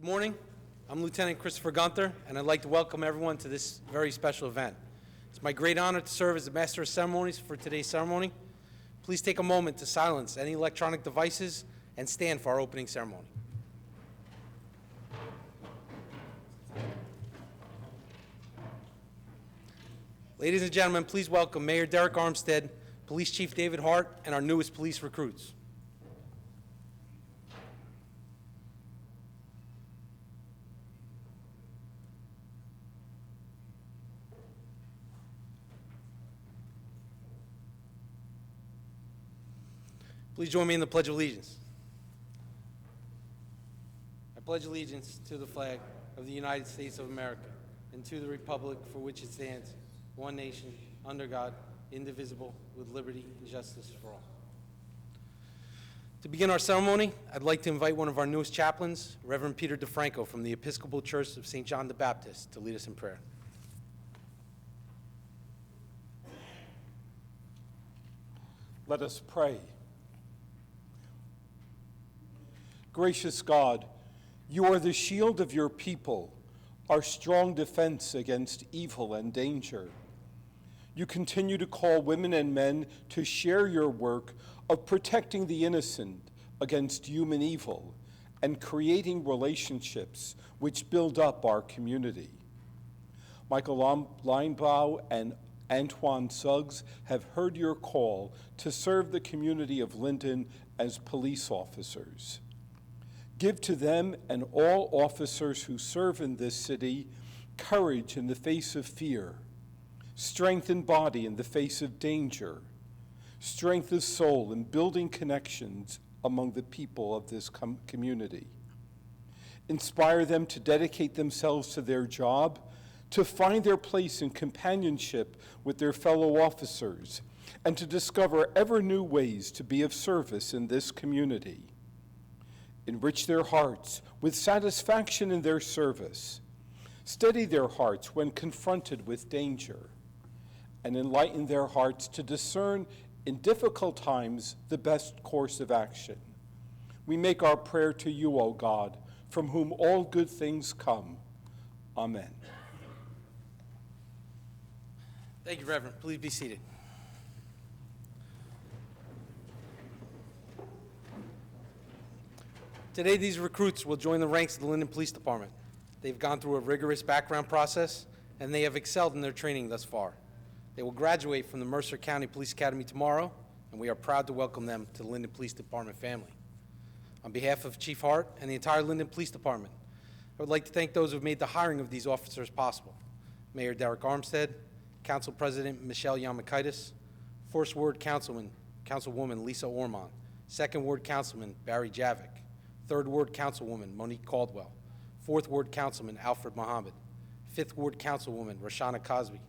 Good morning. I'm Lieutenant Christopher Gunther, and I'd like to welcome everyone to this very special event. It's my great honor to serve as the Master of Ceremonies for today's ceremony. Please take a moment to silence any electronic devices and stand for our opening ceremony. Ladies and gentlemen, please welcome Mayor Derek Armstead, Police Chief David Hart, and our newest police recruits. Please join me in the Pledge of Allegiance. I pledge allegiance to the flag of the United States of America and to the republic for which it stands, one nation, under God, indivisible, with liberty and justice for all. To begin our ceremony, I'd like to invite one of our newest chaplains, Reverend Peter DeFranco from the Episcopal Church of St. John the Baptist, to lead us in prayer. Let us pray. Gracious God, you are the shield of your people, our strong defense against evil and danger. You continue to call women and men to share your work of protecting the innocent against human evil and creating relationships which build up our community. Michael Linebaugh and Antoine Suggs have heard your call to serve the community of Linden as police officers. Give to them and all officers who serve in this city courage in the face of fear, strength in body in the face of danger, strength of soul in building connections among the people of this community. Inspire them to dedicate themselves to their job, to find their place in companionship with their fellow officers, and to discover ever new ways to be of service in this community. Enrich their hearts with satisfaction in their service. Steady their hearts when confronted with danger, and enlighten their hearts to discern in difficult times the best course of action. We make our prayer to you, O God, from whom all good things come. Amen. Thank you, Reverend. Please be seated. Today, these recruits will join the ranks of the Linden Police Department. They've gone through a rigorous background process, and they have excelled in their training thus far. They will graduate from the Mercer County Police Academy tomorrow, and we are proud to welcome them to the Linden Police Department family. On behalf of Chief Hart and the entire Linden Police Department, I would like to thank those who have made the hiring of these officers possible. Mayor Derek Armstead, Council President Michelle Yamakaitis, First Ward Councilwoman Lisa Ormond, Second Ward Councilman Barry Javik, Third Ward Councilwoman Monique Caldwell, Fourth Ward Councilman Alfred Mohammed, Fifth Ward Councilwoman Rashana Cosby,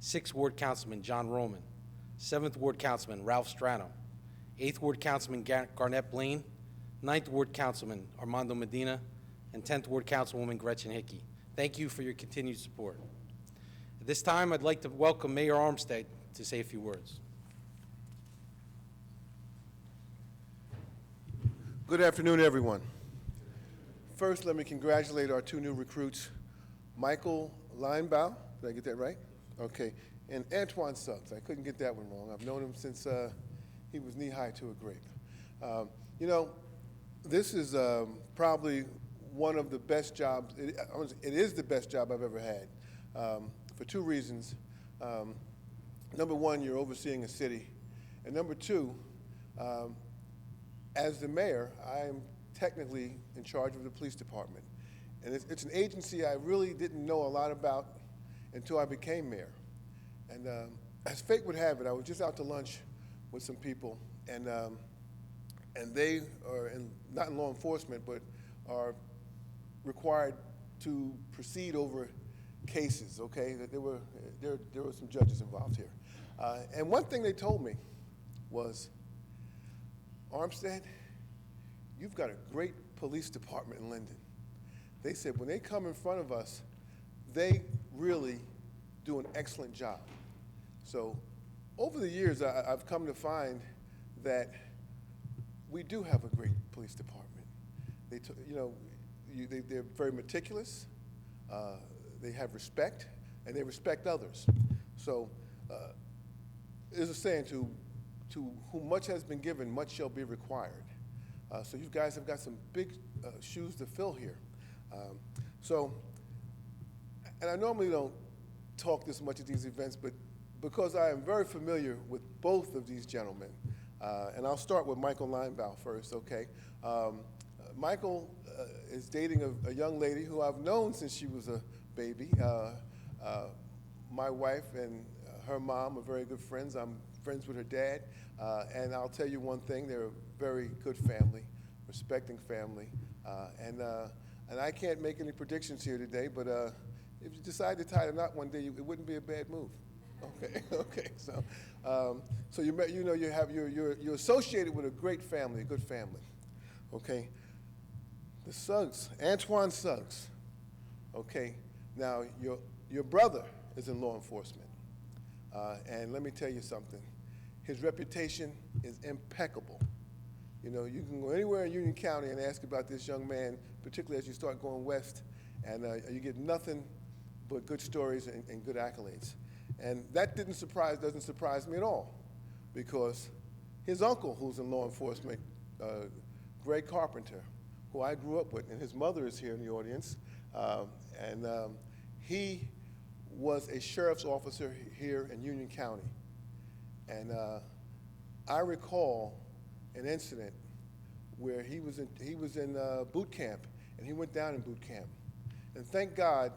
Sixth Ward Councilman John Roman, Seventh Ward Councilman Ralph Strano, Eighth Ward Councilman Garnett Blaine, Ninth Ward Councilman Armando Medina, and 10th Ward Councilwoman Gretchen Hickey. Thank you for your continued support. At this time, I'd like to welcome Mayor Armstead to say a few words. Good afternoon, everyone. First, let me congratulate our two new recruits, Michael Linebaugh, did I get that right? Okay, and Antoine Suggs. I couldn't get that one wrong. I've known him since he was knee-high to a grape. You know, this is probably one of the best jobs. It is the best job I've ever had for two reasons. Number one, you're overseeing a city, and number two, as the mayor, I am technically in charge of the police department. And it's an agency I really didn't know a lot about until I became mayor. And as fate would have it, I was just out to lunch with some people, and they are not in law enforcement, but are required to proceed over cases, okay? There were some judges involved here. And one thing they told me was, Armstead, you've got a great police department in Linden. They said when they come in front of us, they really do an excellent job. So over the years, I've come to find that we do have a great police department. You know, they're very meticulous, they have respect, and they respect others. So there's a saying, to whom much has been given, much shall be required. So you guys have got some big shoes to fill here. And I normally don't talk this much at these events, but because I am very familiar with both of these gentlemen, and I'll start with Michael Linebaugh first, okay? Michael is dating a young lady who I've known since she was a baby. My wife and her mom are very good friends. I'm friends with her dad, and I'll tell you one thing, they're a very good family, respecting family, and I can't make any predictions here today, but if you decide to tie the knot one day, it wouldn't be a bad move. Okay, okay. So you're associated with a great family, a good family. Okay. The Suggs, Antoine Suggs. Okay. Now your brother is in law enforcement, and let me tell you something. His reputation is impeccable. You know, you can go anywhere in Union County and ask about this young man, particularly as you start going west, and you get nothing but good stories and good accolades. And that doesn't surprise me at all, because his uncle, who's in law enforcement, Greg Carpenter, who I grew up with, and his mother is here in the audience, and he was a sheriff's officer here in Union County. And I recall an incident where he was in boot camp, and he went down in boot camp. And thank God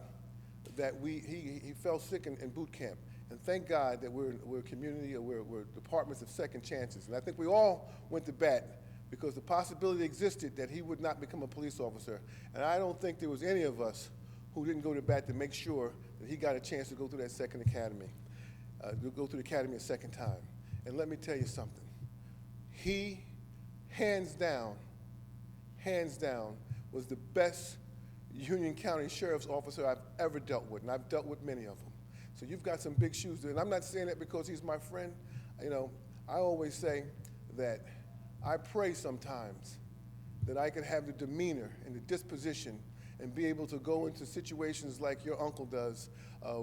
that he fell sick in boot camp. And thank God that we're a community, we're departments of second chances. And I think we all went to bat because the possibility existed that he would not become a police officer. And I don't think there was any of us who didn't go to bat to make sure that he got a chance to go through that second academy, to go through the academy a second time. And let me tell you something. He, hands down, was the best Union County Sheriff's officer I've ever dealt with, and I've dealt with many of them. So you've got some big shoes to, and I'm not saying that because he's my friend. You know, I always say that I pray sometimes that I could have the demeanor and the disposition and be able to go into situations like your uncle does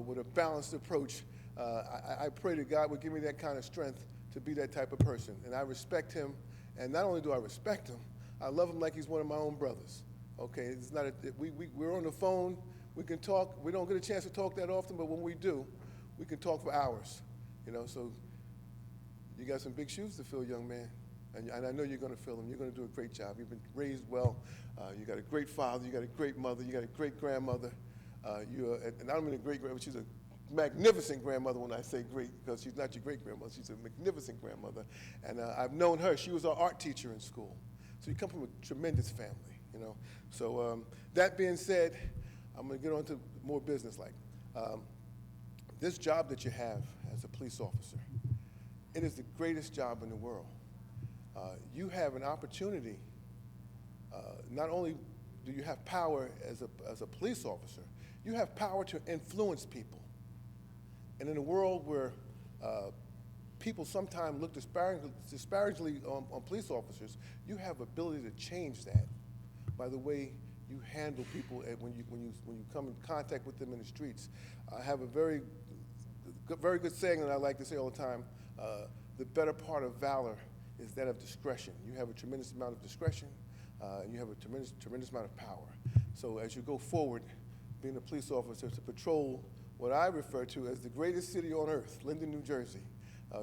with a balanced approach. I pray that God would give me that kind of strength to be that type of person. And I respect him, and not only do I respect him, I love him like he's one of my own brothers. Okay, it's not we're on the phone, we can talk. We don't get a chance to talk that often, but when we do, we can talk for hours. You know, so you got some big shoes to fill, young man, and I know you're going to fill them. You're going to do a great job. You've been raised well. You got a great father. You got a great mother. You got a great grandmother. And I don't mean a great grandmother. She's a magnificent grandmother when I say great, because she's not your great grandmother. She's a magnificent grandmother, and I've known her. She was our art teacher in school. So you come from a tremendous family, you know. So that being said, I'm going to get on to more business-like. This job that you have as a police officer, it is the greatest job in the world. You have an opportunity. Not only do you have power as a police officer, you have power to influence people. And in a world where people sometimes look disparagingly on police officers, you have ability to change that by the way you handle people when you come in contact with them in the streets. I have a very good saying that I like to say all the time. The better part of valor is that of discretion. You have a tremendous amount of discretion, and you have a tremendous amount of power. So as you go forward, being a police officer to patrol what I refer to as the greatest city on earth, Linden, New Jersey,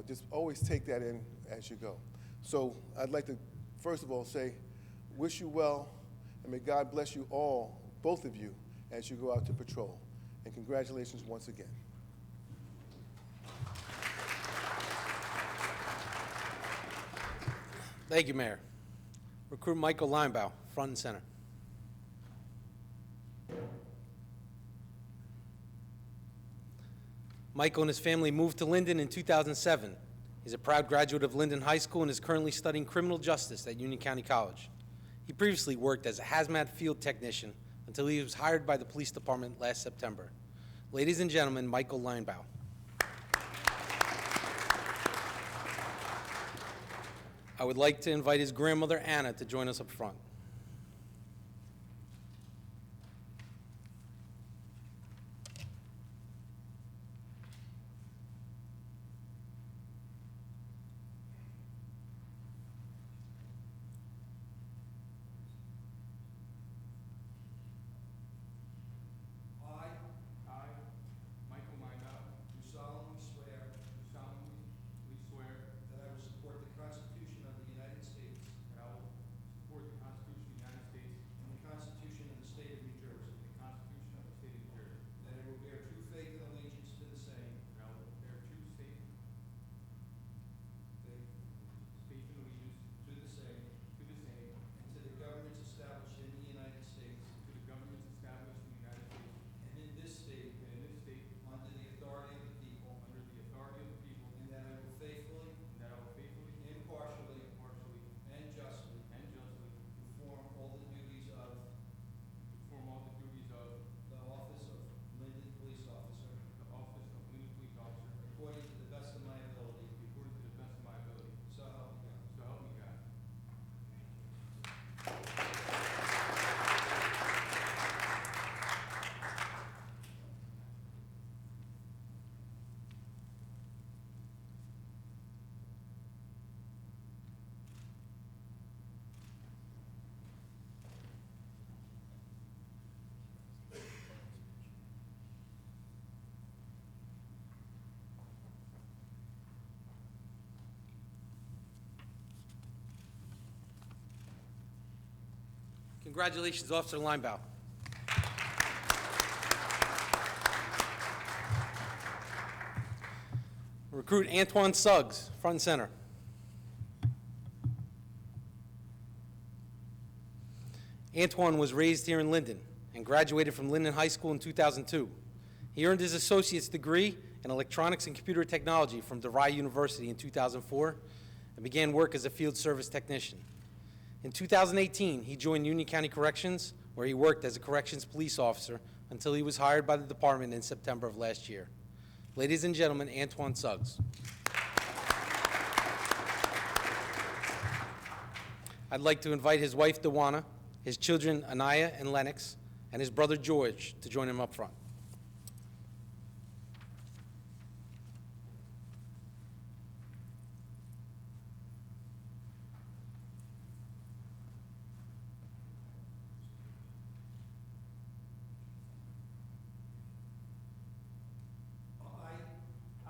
just always take that in as you go. So I'd like to, first of all, say, wish you well, and may God bless you all, both of you, as you go out to patrol. And congratulations once again. Thank you, Mayor. Recruit Michael Linebaugh, front and center. Michael and his family moved to Linden in 2007. He's a proud graduate of Linden High School and is currently studying criminal justice at Union County College. He previously worked as a hazmat field technician until he was hired by the police department last September. Ladies and gentlemen, Michael Linebaugh. I would like to invite his grandmother, Anna, to join us up front. Congratulations, Officer Linebaugh. Recruit Antoine Suggs, front and center. Antoine was raised here in Linden and graduated from Linden High School in 2002. He earned his associate's degree in electronics and computer technology from DeVry University in 2004 and began work as a field service technician. In 2018, he joined Union County Corrections, where he worked as a corrections police officer until he was hired by the department in September of last year. Ladies and gentlemen, Antoine Suggs. I'd like to invite his wife, Dewana, his children, Anaya and Lennox, and his brother, George, to join him up front.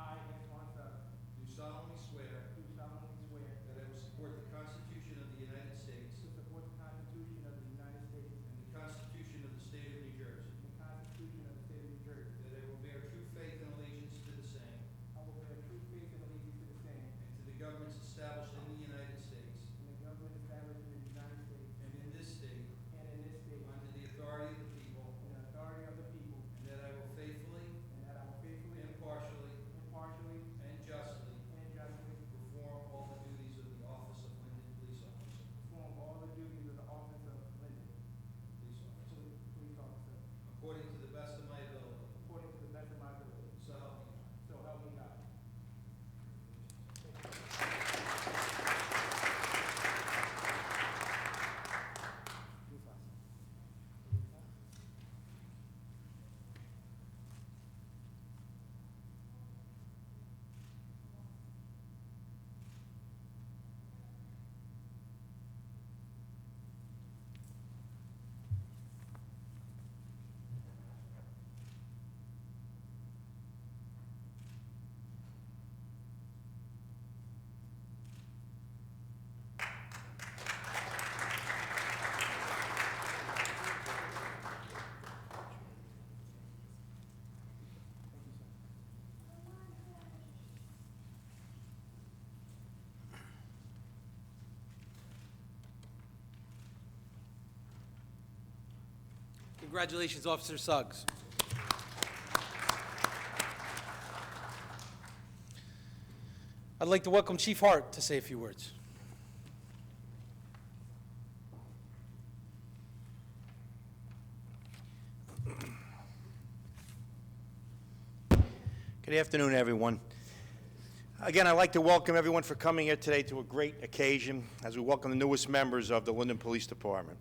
I, Antoine Suggs, Do solemnly swear do solemnly swear that I will support the Constitution of the United States to support the Constitution of the United States and the Constitution of the State of New Jersey, and the Constitution of the State of New Jersey. that I will bear true faith and allegiance to the same I will bear true faith and allegiance to the same and to the governments established in the United States and the government established in the United States and in this state and in this state under the authority of the people, and the authority of the people, and that I will faithfully, and that I will faithfully, impartially, impartially, and justly and justly perform all the duties of the office of Linden Police Officer. perform all the duties of the office of Linden Police Officer. Police Officer According to the best of my ability. according to the best of my ability. So help me God. So help me God. Congratulations, Officer Suggs. I'd like to welcome Chief Hart to say a few words. Good afternoon, everyone. Again, I'd like to welcome everyone for coming here today to a great occasion as we welcome the newest members of the Linden Police Department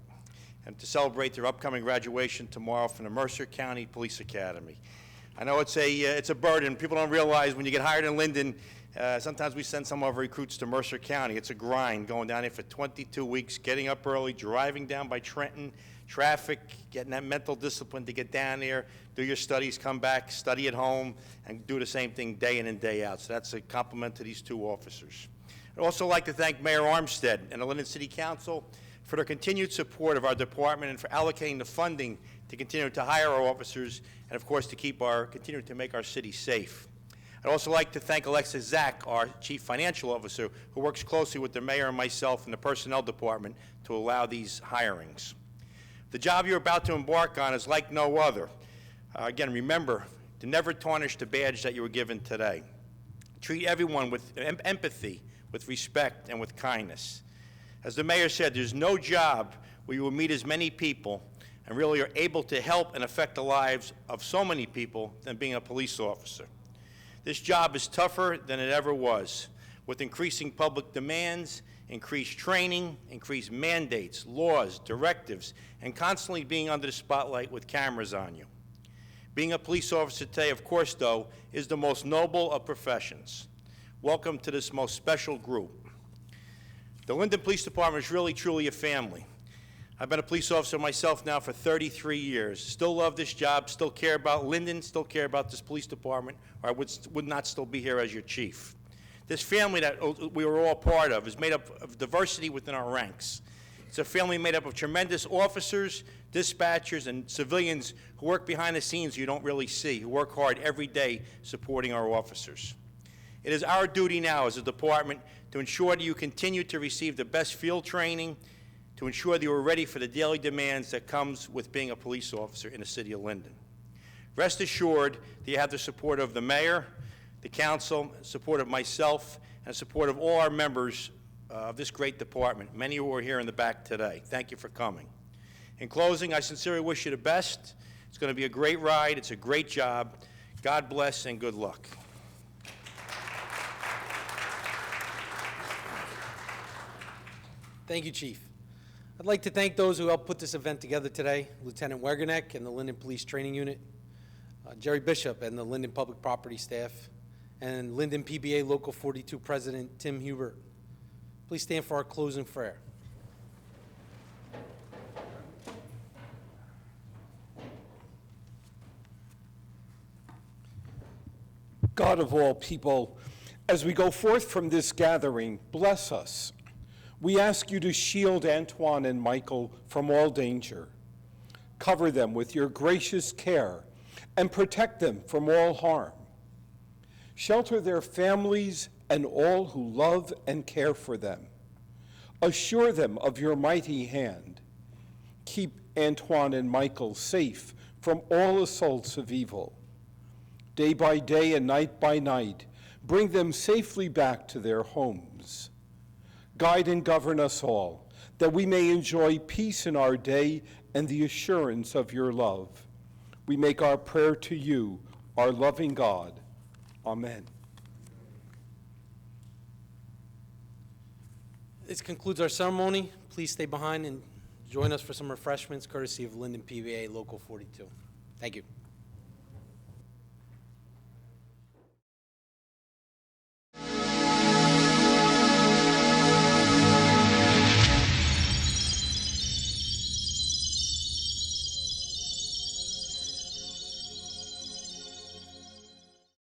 and to celebrate their upcoming graduation tomorrow from the Mercer County Police Academy. I know it's a burden. People don't realize when you get hired in Linden, sometimes we send some of our recruits to Mercer County. It's a grind going down there for 22 weeks, getting up early, driving down by Trenton, traffic, getting that mental discipline to get down there, do your studies, come back, study at home, and do the same thing day in and day out. So that's a compliment to these two officers. I'd also like to thank Mayor Armstead and the Linden City Council for their continued support of our department and for allocating the funding to continue to hire our officers and, of course, to continue to make our city safe. I'd also like to thank Alexis Zach, our Chief Financial Officer, who works closely with the mayor and myself in the Personnel Department to allow these hirings. The job you're about to embark on is like no other. Again, remember to never tarnish the badge that you were given today. Treat everyone with empathy, with respect, and with kindness. As the mayor said, there's no job where you will meet as many people and really are able to help and affect the lives of so many people than being a police officer. This job is tougher than it ever was, with increasing public demands, increased training, increased mandates, laws, directives, and constantly being under the spotlight with cameras on you. Being a police officer today, of course, though, is the most noble of professions. Welcome to this most special group. The Linden Police Department is really, truly a family. I've been a police officer myself now for 33 years. Still love this job, still care about Linden, still care about this police department, or I would not still be here as your chief. This family that we are all part of is made up of diversity within our ranks. It's a family made up of tremendous officers, dispatchers, and civilians who work behind the scenes you don't really see, who work hard every day supporting our officers. It is our duty now as a department to ensure that you continue to receive the best field training, to ensure that you are ready for the daily demands that comes with being a police officer in the city of Linden. Rest assured that you have the support of the mayor, the council, support of myself, and support of all our members of this great department, many who are here in the back today. Thank you for coming. In closing, I sincerely wish you the best. It's going to be a great ride. It's a great job. God bless and good luck. Thank you, Chief. I'd like to thank those who helped put this event together today, Lieutenant Wegerneck and the Linden Police Training Unit, Jerry Bishop and the Linden Public Property staff, and Linden PBA Local 42 President Tim Hubert. Please stand for our closing prayer. God of all people, as we go forth from this gathering, bless us. We ask you to shield Antoine and Michael from all danger. Cover them with your gracious care and protect them from all harm. Shelter their families and all who love and care for them. Assure them of your mighty hand. Keep Antoine and Michael safe from all assaults of evil. Day by day and night by night, bring them safely back to their homes. Guide and govern us all, that we may enjoy peace in our day and the assurance of your love. We make our prayer to you, our loving God. Amen. This concludes our ceremony. Please stay behind and join us for some refreshments courtesy of Linden PBA Local 42. Thank you.